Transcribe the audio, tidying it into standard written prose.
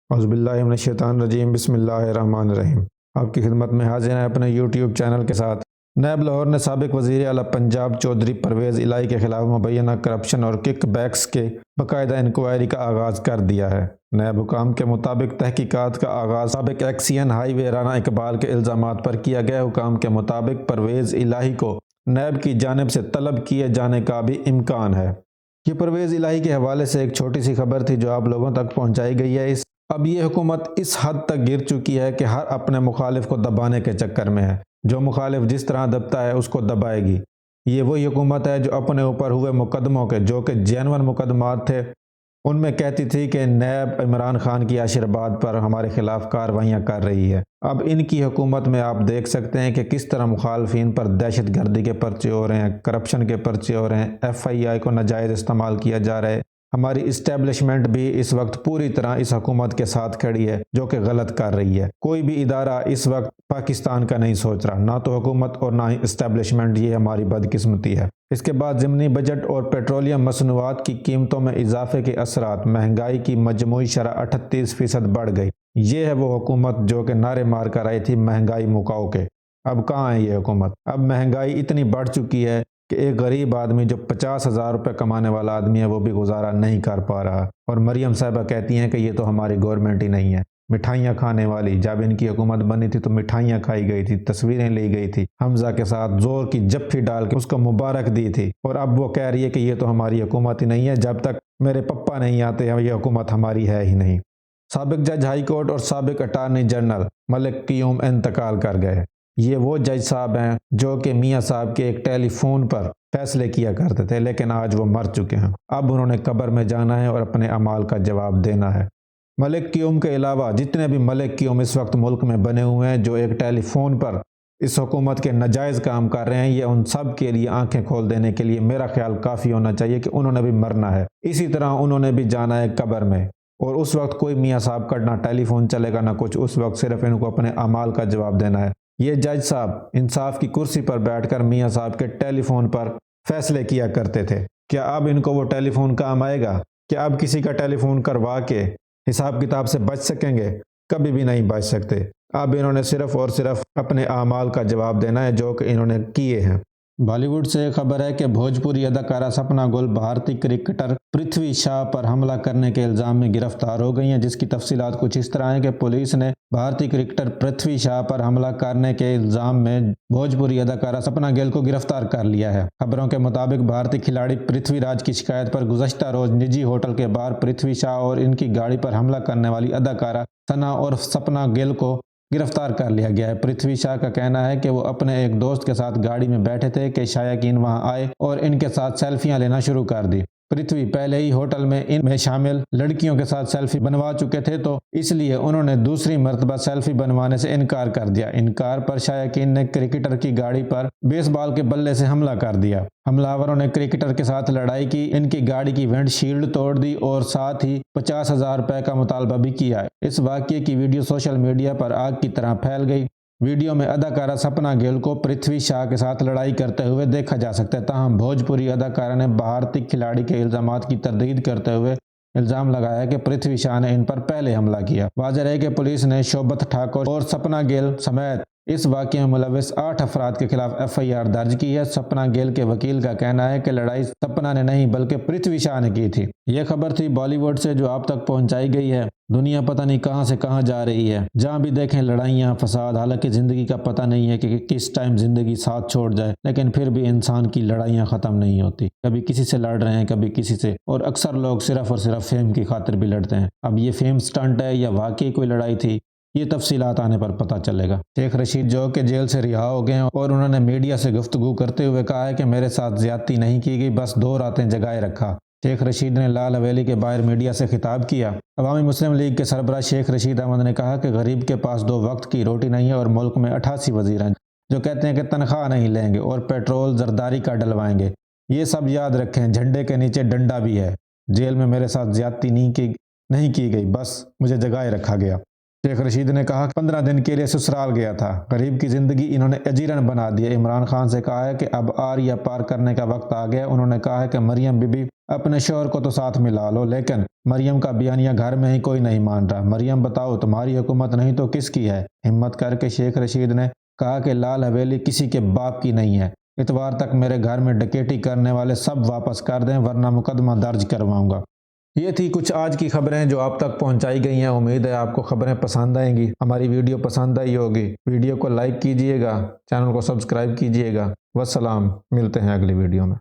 اعوذ باللہ من الشیطان الرجیم، بسم اللہ الرحمن الرحیم۔ آپ کی خدمت میں حاضر ہیں اپنے یوٹیوب چینل کے ساتھ۔ نیب لاہور نے سابق وزیر اعلیٰ پنجاب چودھری پرویز الہی کے خلاف مبینہ کرپشن اور کک بیکس کے باقاعدہ انکوائری کا آغاز کر دیا ہے۔ نیب حکام کے مطابق تحقیقات کا آغاز سابق ایکسین ہائی وے رانا اقبال کے الزامات پر کیا گیا۔ حکام کے مطابق پرویز الہی کو نیب کی جانب سے طلب کیے جانے کا بھی امکان ہے۔ یہ پرویز الہی کے حوالے سے ایک چھوٹی سی خبر تھی جو آپ لوگوں تک پہنچائی گئی ہے۔ اب یہ حکومت اس حد تک گر چکی ہے کہ ہر اپنے مخالف کو دبانے کے چکر میں ہے۔ جو مخالف جس طرح دبتا ہے اس کو دبائے گی۔ یہ وہی حکومت ہے جو اپنے اوپر ہوئے مقدموں کے جو کہ جینون مقدمات تھے ان میں کہتی تھی کہ نیب عمران خان کی آشیرواد پر ہمارے خلاف کارروائیاں کر رہی ہے۔ اب ان کی حکومت میں آپ دیکھ سکتے ہیں کہ کس طرح مخالفین پر دہشت گردی کے پرچے ہو رہے ہیں، کرپشن کے پرچے ہو رہے ہیں، FII کو ناجائز استعمال کیا جا رہا ہے۔ ہماری اسٹیبلشمنٹ بھی اس وقت پوری طرح اس حکومت کے ساتھ کھڑی ہے جو کہ غلط کر رہی ہے۔ کوئی بھی ادارہ اس وقت پاکستان کا نہیں سوچ رہا، نہ تو حکومت اور نہ ہی اسٹیبلشمنٹ۔ یہ ہماری بدقسمتی ہے۔ اس کے بعد ضمنی بجٹ اور پیٹرولیم مصنوعات کی قیمتوں میں اضافے کے اثرات، مہنگائی کی مجموعی شرح 38% بڑھ گئی۔ یہ ہے وہ حکومت جو کہ نعرے مار کر آئی تھی مہنگائی مکاؤ کے۔ اب کہاں ہے یہ حکومت؟ اب مہنگائی اتنی بڑھ چکی ہے کہ ایک غریب آدمی جو 50,000 روپے کمانے والا آدمی ہے وہ بھی گزارا نہیں کر پا رہا۔ اور مریم صاحبہ کہتی ہیں کہ یہ تو ہماری گورنمنٹ ہی نہیں ہے۔ مٹھائیاں کھانے والی، جب ان کی حکومت بنی تھی تو مٹھائیاں کھائی گئی تھی، تصویریں لی گئی تھی، حمزہ کے ساتھ زور کی جپھی ڈال کے اس کو مبارک دی تھی۔ اور اب وہ کہہ رہی ہے کہ یہ تو ہماری حکومت ہی نہیں ہے، جب تک میرے پپا نہیں آتے یہ حکومت ہماری ہے ہی نہیں۔ سابق جج ہائی کورٹ اور سابق اٹارنی جنرل ملک قیوم انتقال کر گئے۔ یہ وہ جج صاحب ہیں جو کہ میاں صاحب کے ایک ٹیلی فون پر فیصلے کیا کرتے تھے، لیکن آج وہ مر چکے ہیں۔ اب انہوں نے قبر میں جانا ہے اور اپنے اعمال کا جواب دینا ہے۔ ملک قیوم کے علاوہ جتنے بھی ملک قیوم اس وقت ملک میں بنے ہوئے ہیں جو ایک ٹیلی فون پر اس حکومت کے ناجائز کام کر رہے ہیں، یہ ان سب کے لیے آنکھیں کھول دینے کے لیے میرا خیال کافی ہونا چاہیے کہ انہوں نے بھی مرنا ہے۔ اسی طرح انہوں نے بھی جانا ہے قبر میں، اور اس وقت کوئی میاں صاحب کا نہ ٹیلی فون چلے گا نہ کچھ۔ اس وقت صرف ان کو اپنے اعمال کا جواب دینا ہے۔ یہ جج صاحب انصاف کی کرسی پر بیٹھ کر میاں صاحب کے ٹیلی فون پر فیصلے کیا کرتے تھے۔ کیا اب ان کو وہ ٹیلی فون کام آئے گا؟ کیا اب کسی کا ٹیلی فون کروا کے حساب کتاب سے بچ سکیں گے؟ کبھی بھی نہیں بچ سکتے۔ اب انہوں نے صرف اور صرف اپنے اعمال کا جواب دینا ہے جو کہ انہوں نے کیے ہیں۔ بالی ووڈ سے خبر ہے کہ بھوجپوری اداکارہ سپنا گل بھارتی کرکٹر پرتھوی شا پر حملہ کرنے کے الزام میں گرفتار ہو گئی ہیں، جس کی تفصیلات کچھ اس طرح ہیں کہ پولیس نے بھارتی کرکٹر پرتھوی شا پر حملہ کرنے کے الزام میں بھوجپوری اداکارہ سپنا گل کو گرفتار کر لیا ہے۔ خبروں کے مطابق بھارتی کھلاڑی پرتھوی راج کی شکایت پر گزشتہ روز نجی ہوٹل کے باہر پرتھوی شا اور ان کی گاڑی پر حملہ کرنے والی اداکارہ ثنا اور سپنا گل کو گرفتار کر لیا گیا ہے۔ پرتھوی شا کا کہنا ہے کہ وہ اپنے ایک دوست کے ساتھ گاڑی میں بیٹھے تھے کہ شائقین وہاں آئے اور ان کے ساتھ سیلفیاں لینا شروع کر دی۔ پرتھوی پہلے ہی ہوٹل میں ان میں شامل لڑکیوں کے ساتھ سیلفی بنوا چکے تھے، تو اس لیے انہوں نے دوسری مرتبہ سیلفی بنوانے سے انکار کر دیا۔ انکار پر شائقین نے کرکٹر کی گاڑی پر بیس بال کے بلے سے حملہ کر دیا۔ حملہ آوروں نے کرکٹر کے ساتھ لڑائی کی، ان کی گاڑی کی ونڈ شیلڈ توڑ دی اور ساتھ ہی 50,000 روپے کا مطالبہ بھی کیا۔ اس واقعے کی ویڈیو سوشل میڈیا پر آگ کی طرح پھیل گئی۔ ویڈیو میں اداکارہ سپنا گل کو پرتھوی شا کے ساتھ لڑائی کرتے ہوئے دیکھا جا سکتا ہے۔ تاہم بھوجپوری اداکارہ نے بھارتی کھلاڑی کے الزامات کی تردید کرتے ہوئے الزام لگایا کہ پرتھوی شا نے ان پر پہلے حملہ کیا۔ واضح ہے کہ پولیس نے شوبت ٹھاکر اور سپنا گل سمیت اس واقعے میں ملوث 8 افراد کے خلاف FIR درج کی ہے۔ سپنا گل کے وکیل کا کہنا ہے کہ لڑائی سپنا نے نہیں بلکہ پرتھوی شا نے کی تھی۔ یہ خبر تھی بالی ووڈ سے جو آپ تک پہنچائی گئی ہے۔ دنیا پتہ نہیں کہاں سے کہاں جا رہی ہے، جہاں بھی دیکھیں لڑائیاں، فساد۔ حالانکہ زندگی کا پتہ نہیں ہے کہ کس ٹائم زندگی ساتھ چھوڑ جائے، لیکن پھر بھی انسان کی لڑائیاں ختم نہیں ہوتی۔ کبھی کسی سے لڑ رہے ہیں، کبھی کسی سے، اور اکثر لوگ صرف اور صرف فیم کی خاطر بھی لڑتے ہیں۔ اب یہ فیم سٹنٹ ہے یا واقعی کوئی لڑائی تھی، یہ تفصیلات آنے پر پتہ چلے گا۔ شیخ رشید جو کہ جیل سے رہا ہو گئے ہیں اور انہوں نے میڈیا سے گفتگو کرتے ہوئے کہا ہے کہ میرے ساتھ زیادتی نہیں کی گئی، بس 2 راتیں جگائے رکھا۔ شیخ رشید نے لال حویلی کے باہر میڈیا سے خطاب کیا۔ عوامی مسلم لیگ کے سربراہ شیخ رشید احمد نے کہا کہ غریب کے پاس 2 وقت کی روٹی نہیں ہے اور ملک میں 88 وزیر ہیں جو کہتے ہیں کہ تنخواہ نہیں لیں گے اور پیٹرول زرداری کا ڈلوائیں گے۔ یہ سب یاد رکھیں، جھنڈے کے نیچے ڈنڈا بھی ہے۔ جیل میں میرے ساتھ زیادتی نہیں کی گئی، بس مجھے جگائے رکھا گیا۔ شیخ رشید نے کہا کہ 15 دن کے لیے سسرال گیا تھا۔ غریب کی زندگی انہوں نے اجیرن بنا دیا۔ عمران خان سے کہا ہے کہ اب آر یا پار کرنے کا وقت آ گیا۔ انہوں نے کہا ہے کہ مریم بی بی اپنے شوہر کو تو ساتھ ملا لو، لیکن مریم کا بیانیہ گھر میں ہی کوئی نہیں مان رہا۔ مریم بتاؤ تمہاری حکومت نہیں تو کس کی ہے؟ ہمت کر کے شیخ رشید نے کہا کہ لال حویلی کسی کے باپ کی نہیں ہے۔ اتوار تک میرے گھر میں ڈکیٹی کرنے والے سب واپس کر دیں ورنہ مقدمہ درج کرواؤں گا۔ یہ تھی کچھ آج کی خبریں جو آپ تک پہنچائی گئی ہیں۔ امید ہے آپ کو خبریں پسند آئیں گی، ہماری ویڈیو پسند آئی ہوگی۔ ویڈیو کو لائک کیجئے گا، چینل کو سبسکرائب کیجئے گا۔ والسلام، ملتے ہیں اگلی ویڈیو میں۔